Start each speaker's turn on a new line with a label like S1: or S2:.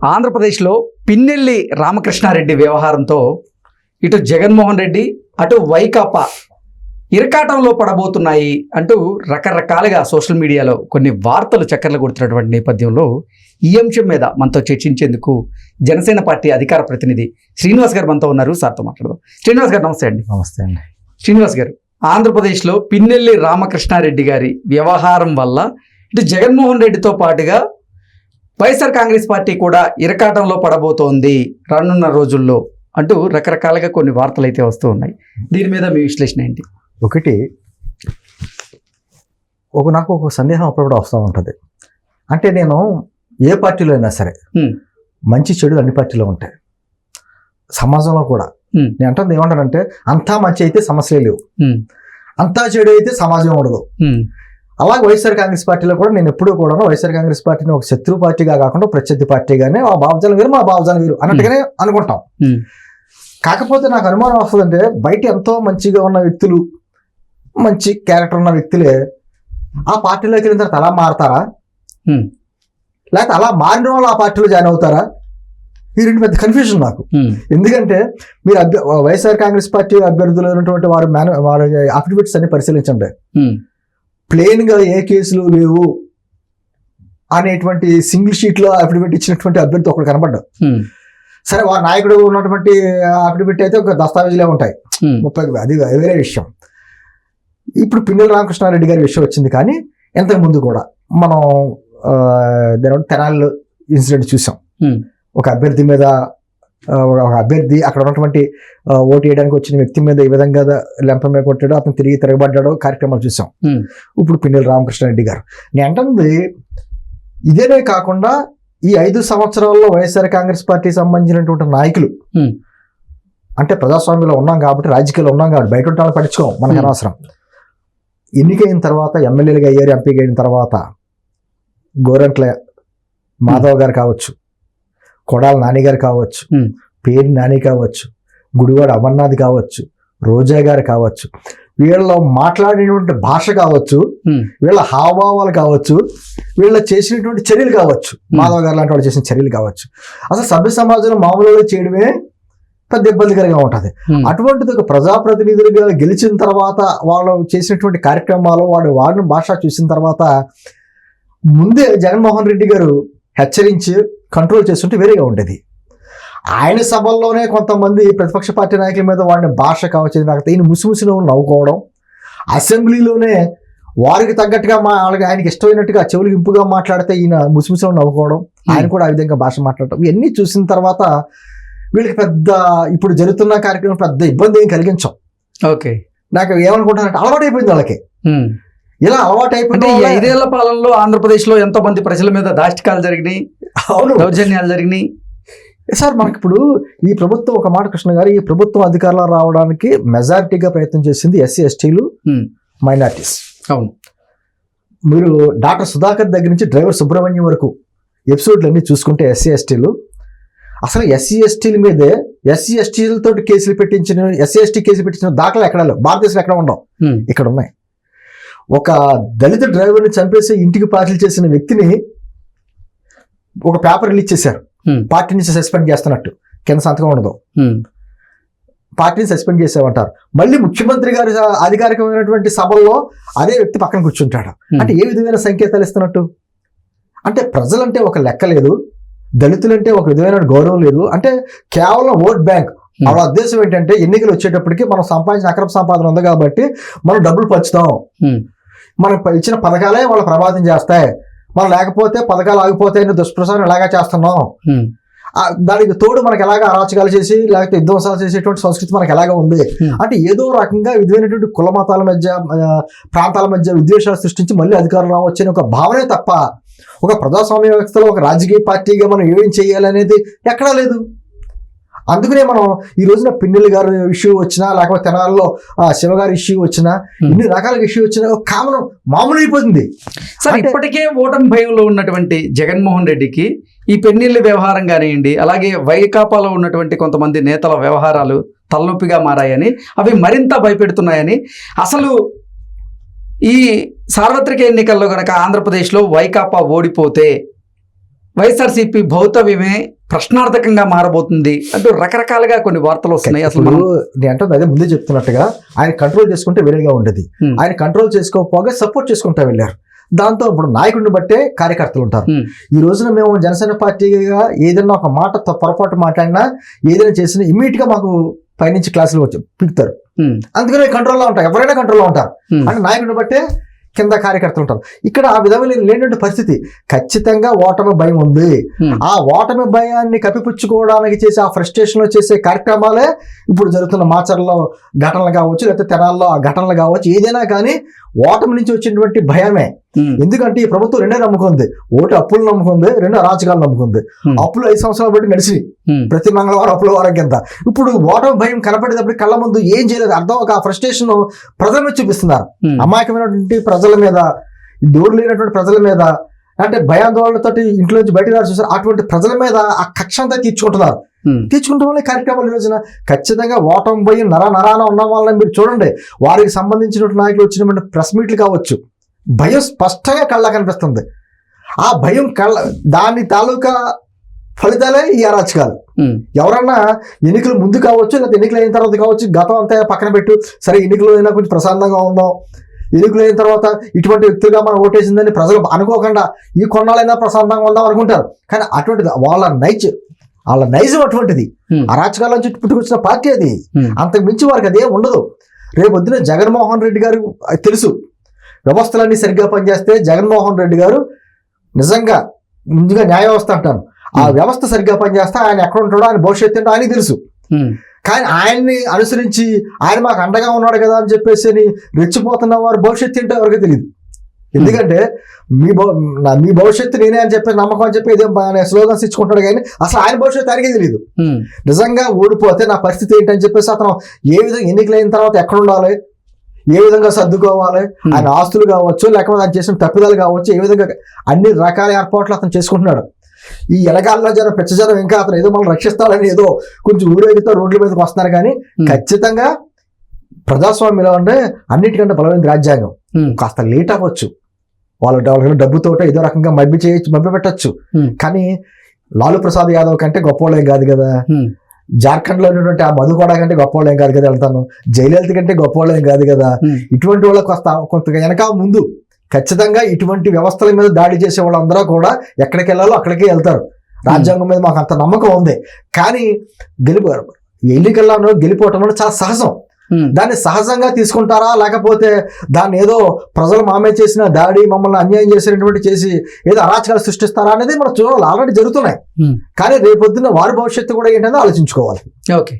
S1: ఆంధ్రప్రదేశ్లో పిన్నెల్లి రామకృష్ణారెడ్డి వ్యవహారంతో ఇటు జగన్మోహన్ రెడ్డి అటు వైకాపా ఇరకాటంలో పడబోతున్నాయి అంటూ రకరకాలుగా సోషల్ మీడియాలో కొన్ని వార్తలు చక్కర్లు కొడుతున్నటువంటి నేపథ్యంలో ఈ అంశం మీద మనతో చర్చించేందుకు జనసేన పార్టీ అధికార ప్రతినిధి శ్రీనివాస్ గారు మనతో ఉన్నారు. సార్తో మాట్లాడదాం. శ్రీనివాస్ గారు నమస్తే అండి.
S2: నమస్తే అండి.
S1: శ్రీనివాస్ గారు, ఆంధ్రప్రదేశ్లో పిన్నెల్లి రామకృష్ణారెడ్డి గారి వ్యవహారం వల్ల ఇటు జగన్మోహన్ రెడ్డితో పాటుగా వైఎస్ఆర్ కాంగ్రెస్ పార్టీ కూడా ఇరకాటంలో పడబోతోంది రానున్న రోజుల్లో అంటూ రకరకాలుగా కొన్ని వార్తలు అయితే వస్తూ ఉన్నాయి. దీని మీద మీ విశ్లేషణ ఏంటి?
S2: ఒకటి నాకు ఒక సందేహం అప్పుడప్పుడు వస్తూ ఉంటుంది. అంటే నేను ఏ పార్టీలో అయినా సరే మంచి చెడు అన్ని పార్టీలో ఉంటాయి, సమాజంలో కూడా. నేను అంటుంది ఏమంటానంటే, అంతా మంచి అయితే సమస్యలే లేవు, అంతా చెడు అయితే సమాజం ఉండదు. అలాగే వైఎస్ఆర్ కాంగ్రెస్ పార్టీలో కూడా నేను ఎప్పుడూ కూడా వైఎస్ఆర్ కాంగ్రెస్ పార్టీని ఒక శత్రు పార్టీగా కాకుండా ప్రత్యర్థి పార్టీగానే, ఆ భావజాలం వేరు మా భావజాలం వేరు అన్నట్టుగానే అనుకుంటాం. కాకపోతే నాకు అనుమానం వస్తుందంటే, బయట ఎంతో మంచిగా ఉన్న వ్యక్తులు, మంచి క్యారెక్టర్ ఉన్న వ్యక్తులే ఆ పార్టీలోకి వెళ్ళిన తర్వాత అలా మారతారా, లేకపోతే అలా మారిన వాళ్ళు ఆ పార్టీలో జాయిన్ అవుతారా? ఈ రెండు పెద్ద కన్ఫ్యూజన్ నాకు. ఎందుకంటే మీరు వైఎస్ఆర్ కాంగ్రెస్ పార్టీ అభ్యర్థులు అయినటువంటి వారి అఫిడవిట్స్ అన్ని పరిశీలించండి. ప్లెయిన్ గా ఏ కేసులు లేవు అనేటువంటి సింగిల్ షీట్ లో అఫిడవిట్ ఇచ్చినటువంటి అభ్యర్థి ఒకటి కనబడ్డాడు. సరే, వారి నాయకుడు ఉన్నటువంటి అఫిడవిట్ అయితే ఒక దస్తావేజులే ఉంటాయి 30, అది వేరే విషయం. ఇప్పుడు పిన్నెల్లి రామకృష్ణారెడ్డి గారి విషయం వచ్చింది. కానీ ఇంతకు ముందు కూడా మనం తెనాలి ఇన్సిడెంట్ చూసాం. ఒక అభ్యర్థి మీద, ఒక అభ్యర్థి అక్కడ ఉన్నటువంటి ఓటు వేయడానికి వచ్చిన వ్యక్తి మీద ఈ విధంగా లెంపమే కొట్టాడు, అతను తిరిగి తిరగబడ్డాడు, కార్యక్రమాలు చూసాం. ఇప్పుడు పిన్నెల్లి రామకృష్ణారెడ్డి గారు, నేను అంటుంది ఇదేనే కాకుండా ఈ 5 సంవత్సరాల్లో వైఎస్ఆర్ కాంగ్రెస్ పార్టీకి సంబంధించినటువంటి నాయకులు, అంటే ప్రజాస్వామ్యంలో ఉన్నాం కాబట్టి, రాజకీయాల్లో ఉన్నాం కాబట్టి బయట ఉంటామని పట్టించుకోం, మనకు అనవసరం. ఎన్నికైన తర్వాత ఎమ్మెల్యేలుగా అయ్యారు, ఎంపీగా అయిన తర్వాత గోరంట్ల మాధవ్ గారు కావచ్చు, కొడాల నాని గారు కావచ్చు, పేరు నాని కావచ్చు, గుడివాడ అమర్నాథ్ కావచ్చు, రోజా గారు కావచ్చు, వీళ్ళ మాట్లాడినటువంటి భాష కావచ్చు, వీళ్ళ హావభావాలు కావచ్చు, వీళ్ళ చేసినటువంటి చర్యలు కావచ్చు, మాధవ్ గారు లాంటి వాళ్ళు చేసిన చర్యలు కావచ్చు, అసలు సభ్య సమాజంలో మామూలుగా చేయడమే పెద్ద ఇబ్బందికరంగా ఉంటుంది. అటువంటిది ఒక ప్రజాప్రతినిధులుగా గెలిచిన తర్వాత వాళ్ళు చేసినటువంటి కార్యక్రమాలు, వాడిన భాష చూసిన తర్వాత ముందే జగన్మోహన్ రెడ్డి గారు హెచ్చరించి కంట్రోల్ చేస్తుంటే వేరేగా ఉండేది. ఆయన సభల్లోనే కొంతమంది ప్రతిపక్ష పార్టీ నాయకుల మీద వాడిన భాష కావచ్చు, నాకు ఈయన ముసిముసిలో నవ్వుకోవడం, అసెంబ్లీలోనే వారికి తగ్గట్టుగా ఆయనకి ఇష్టమైనట్టుగా చెవులు ఇంపుగా మాట్లాడితే ఈయన ముసిముసిలో నవ్వుకోవడం, ఆయన కూడా ఆ విధంగా భాష మాట్లాడటం, ఇవన్నీ చూసిన తర్వాత వీళ్ళకి పెద్ద ఇప్పుడు జరుగుతున్న కార్యక్రమం పెద్ద ఇబ్బంది ఏం కలిగించాం.
S1: ఓకే,
S2: నాకు ఏమనుకుంటానంటే అలవాటు అయిపోయింది వాళ్ళకి. ఇలా అలవాటు అయిపోయింది.
S1: 5 ఏళ్ల పాలనలో ఆంధ్రప్రదేశ్ లో ఎంతో మంది ప్రజల మీద దాష్టికాలు జరిగినాయి, దౌర్జన్యాలు జరిగినాయి.
S2: సార్, మనకి ఇప్పుడు ఈ ప్రభుత్వం, ఒక మాట కృష్ణ గారు, ఈ ప్రభుత్వం అధికారంలో రావడానికి మెజారిటీగా ప్రయత్నం చేసింది ఎస్సీ ఎస్టీలు, మైనార్టీస్.
S1: అవును,
S2: మీరు డాక్టర్ సుధాకర్ దగ్గర నుంచి డ్రైవర్ సుబ్రహ్మణ్యం వరకు ఎపిసోడ్లు అన్ని చూసుకుంటే ఎస్సీ ఎస్టీలు, అసలు ఎస్సీ ఎస్టీల మీదే ఎస్సీ ఎస్టీలతో కేసులు పెట్టించిన, ఎస్సీ ఎస్టీ కేసులు పెట్టించిన దాఖలు ఎక్కడ లేవు, భారతదేశంలో ఎక్కడ ఉండవు, ఇక్కడ ఉన్నాయి. ఒక దళిత డ్రైవర్ని చంపేసి ఇంటికి పార్టీలు చేసిన వ్యక్తిని ఒక పేపర్ రిలీజ్ చేశారు, పార్టీ నుంచి సస్పెండ్ చేస్తున్నట్టు, కింద సంతకం ఉండదు, పార్టీని సస్పెండ్ చేసామంటారు. మళ్ళీ ముఖ్యమంత్రి గారి అధికారికమైనటువంటి సభల్లో అదే వ్యక్తి పక్కన కూర్చుంటాడు. అంటే ఏ విధమైన సంకేతాలు ఇస్తున్నట్టు? అంటే ప్రజలంటే ఒక లెక్క లేదు, దళితులంటే ఒక విధమైన గౌరవం లేదు, అంటే కేవలం ఓట్ బ్యాంక్. వాళ్ళ ఉద్దేశం ఏంటంటే, ఎన్నికలు వచ్చేటప్పటికి మనం సంపాదించిన అక్రమ సంపాదన ఉంది కాబట్టి మనం డబ్బులు పంచుతాం, మనకు ఇచ్చిన పథకాలే వాళ్ళు ప్రభావితం చేస్తాయి, మనం లేకపోతే పథకాలు ఆగిపోతాయని దుష్ప్రచారం ఎలాగా చేస్తున్నాం, దానికి తోడు మనకి ఎలాగ అరాచకాలు చేసి లేకపోతే విధ్వంసాలు చేసేటువంటి సంస్కృతి మనకి ఎలాగ ఉంది. అంటే ఏదో రకంగా విధమైనటువంటి కుల మతాల మధ్య, ప్రాంతాల మధ్య విద్వేషాలు సృష్టించి మళ్ళీ అధికారం రావచ్చు అనే ఒక భావనే తప్ప, ఒక ప్రజాస్వామ్య వ్యవస్థలో ఒక రాజకీయ పార్టీగా మనం ఏం చేయాలనేది ఎక్కడా లేదు. అందుకనే మనం ఈ రోజున పిన్నెల్లి గారి ఇష్యూ వచ్చినా, లేకపోతే తెనాల్లో శివగారి ఇష్యూ వచ్చినా, ఇన్ని రకాల ఇష్యూ వచ్చినా మామూలు అయిపోతుంది.
S1: సార్, ఇప్పటికే ఓటమి భయంలో ఉన్నటువంటి జగన్మోహన్ రెడ్డికి ఈ పెన్నెల్లి వ్యవహారం కానివ్వండి, అలాగే వైకాపాలో ఉన్నటువంటి కొంతమంది నేతల వ్యవహారాలు తలనొప్పిగా మారాయని, అవి మరింత భయపెడుతున్నాయని, అసలు ఈ సార్వత్రిక ఎన్నికల్లో కనుక ఆంధ్రప్రదేశ్లో వైకాపా ఓడిపోతే వైఎస్ఆర్సీపీ భౌతవ్యమే ప్రశ్నార్థకంగా మారబోతుంది అంటూ రకరకాలుగా కొన్ని వార్తలు వస్తున్నాయి. అసలు మనం
S2: నేను అంటే అదే ముందే చెప్తున్నట్టుగా ఆయన కంట్రోల్ చేసుకుంటే వేరేగా ఉండేది. ఆయన కంట్రోల్ చేసుకోకపోగా సపోర్ట్ చేసుకుంటా వెళ్ళారు. దాంతో ఇప్పుడు నాయకుడిని బట్టే కార్యకర్తలు ఉంటారు. ఈ రోజున మేము జనసేన పార్టీగా ఏదైనా ఒక మాట పొరపాటు మాట్లాడినా ఏదైనా చేసినా ఇమీడియట్ గా మాకు పైనుంచి క్లాసులు వచ్చి పిలుతారు. అందుకనే కంట్రోల్లో ఉంటారు, ఎవరైనా కంట్రోల్లో ఉంటారు. అంటే నాయకుడిని బట్టే కింద కార్యకర్తలు ఉంటారు. ఇక్కడ ఆ విధమైన లేనటువంటి పరిస్థితి. ఖచ్చితంగా ఓటమి భయం ఉంది. ఆ ఓటమి భయాన్ని కప్పిపుచ్చుకోవడానికి చేసే ఆ ఫ్రస్ట్రేషన్ లో చేసే కార్యక్రమాలే ఇప్పుడు జరుగుతున్న మాచర్లో ఘటనలు కావచ్చు, లేకపోతే తెనాల్లో ఆ ఘటనలు కావచ్చు, ఏదైనా కానీ ఓటమి నుంచి వచ్చినటువంటి భయమే. ఎందుకంటే ఈ ప్రభుత్వం రెండే నమ్ముకుంది. ఒకటి అప్పులు నమ్ముకుంది, రెండు అరాచకాలు నమ్ముకుంది. అప్పులు 5 సంవత్సరాలు బట్టి నడిచి ప్రతి మంగళవారం అప్పుల వారం కింద. ఇప్పుడు ఓటమి భయం కనపడేటప్పుడు కళ్ళ ముందు ఏం చేయలేదు అర్థం ఒక ఫ్రస్ట్రేషన్ ప్రజల మీద చూపిస్తున్నారు. అమాయకమైనటువంటి ప్రజల మీద, దూరు లేనటువంటి ప్రజల మీద, అంటే భయాందోళనతో ఇంట్లో నుంచి బయటకు రాసి చూసారు. అటువంటి ప్రజల మీద ఆ కక్ష అంతా తీర్చుకుంటున్నారు. తీర్చుకుంటాం వల్ల కార్యక్రమాలు ఈ రోజున ఖచ్చితంగా ఓటమి భయం నరాన ఉన్న వాళ్ళని మీరు చూడండి. వారికి సంబంధించిన నాయకులు వచ్చినటువంటి ప్రెస్ మీట్లు కావచ్చు, భయం స్పష్టంగా కళ్ళ కనిపిస్తుంది. ఆ భయం దాని తాలూకా ఫలితాలే ఈ అరాచకాలు. ఎవరన్నా ఎన్నికలు ముందు కావచ్చు, లేకపోతే ఎన్నికలు అయిన తర్వాత కావచ్చు, గతం అంతా పక్కన పెట్టు, సరే ఎన్నికలు అయినా కొంచెం ప్రశాంతంగా ఉందాం, ఎన్నికలు అయిన తర్వాత ఇటువంటి వ్యక్తులుగా మనం ఓటేసిందని ప్రజలు అనుకోకుండా ఈ కొన్నాళ్ళైనా ప్రశాంతంగా ఉందాం అనుకుంటారు. కానీ అటువంటిది వాళ్ళ నైజం అటువంటిది. అరాచకాల నుంచి పుట్టుకొచ్చిన పార్టీ అది. అంతకు మించి వారికి అదే ఉండదు. రేపొద్దున జగన్మోహన్ రెడ్డి గారు తెలుసు వ్యవస్థలన్నీ సరిగ్గా పనిచేస్తే జగన్మోహన్ రెడ్డి గారు నిజంగా ముందుగా న్యాయ వ్యవస్థ అంటాను, ఆ వ్యవస్థ సరిగ్గా పనిచేస్తే ఆయన ఎక్కడ ఉంటాడో ఆయన భవిష్యత్తు ఏంటో ఆయనకి తెలుసు. కానీ ఆయన్ని అనుసరించి ఆయన మాకు అండగా ఉన్నాడు కదా అని చెప్పేసి రెచ్చిపోతున్న వారు భవిష్యత్తు ఏంటో ఎవరికి తెలియదు. ఎందుకంటే మీ భవిష్యత్తు నేనే అని చెప్పి నమ్మకం అని చెప్పి ఇదేం స్లోగన్స్ ఇచ్చుకుంటాడు, కానీ అసలు ఆయన భవిష్యత్తు ఆయనకే తెలియదు. నిజంగా ఓడిపోతే నా పరిస్థితి ఏంటని చెప్పేసి అతను ఏ విధంగా ఎన్నికలైన తర్వాత ఎక్కడ ఉండాలి, ఏ విధంగా సర్దుకోవాలి, ఆయన ఆస్తులు కావచ్చు, లేకపోతే ఆయన చేసిన తప్పిదాలు కావచ్చు, ఏ విధంగా అన్ని రకాల ఏర్పాట్లు అతను చేసుకుంటున్నాడు. ఈ ఎలగాల్లో జనం పెచ్చజనం ఇంకా అతను ఏదో మనం రక్షిస్తాడని ఏదో కొంచెం ఊరేగితో రోడ్ల మీదకి వస్తున్నారు. కానీ ఖచ్చితంగా ప్రజాస్వామ్యంలో అంటే అన్నిటికంటే బలమైన రాజ్యాంగం. కాస్త లేట్ అవ్వచ్చు, వాళ్ళ డబ్బుతో ఏదో రకంగా మభ్య పెట్టచ్చు. కానీ లాలూ ప్రసాద్ యాదవ్ కంటే గొప్పవాళ్ళేం కాదు కదా, జార్ఖండ్ లో ఉన్నటువంటి ఆ మధుకోడ కంటే గొప్పవాళ్ళేం కాదు కదా, వెళ్తాను జయలలిత కంటే గొప్పవాళ్ళేం కాదు కదా. ఇటువంటి వాళ్ళకి కొంత వెనక ముందు ఖచ్చితంగా ఇటువంటి వ్యవస్థల మీద దాడి చేసే వాళ్ళందరూ కూడా ఎక్కడికి వెళ్ళాలో అక్కడికే వెళ్తారు. రాజ్యాంగం మీద మాకు అంత నమ్మకం ఉంది. కానీ ఎన్నికల్లో గెలిపోవటం అనేది చాలా సహజం. దాన్ని సహజంగా తీసుకుంటారా, లేకపోతే దాన్ని ఏదో ప్రజలు మామే చేసిన దాడి, మమ్మల్ని అన్యాయం చేసినటువంటి చేసి ఏదో అరాచకాలు సృష్టిస్తారా అనేది మనం చూడాలి. ఆల్రెడీ జరుగుతున్నాయి. కానీ రేపొద్దున వారి భవిష్యత్తు కూడా ఏంటనేది ఆలోచించుకోవాలి.
S1: ఓకే.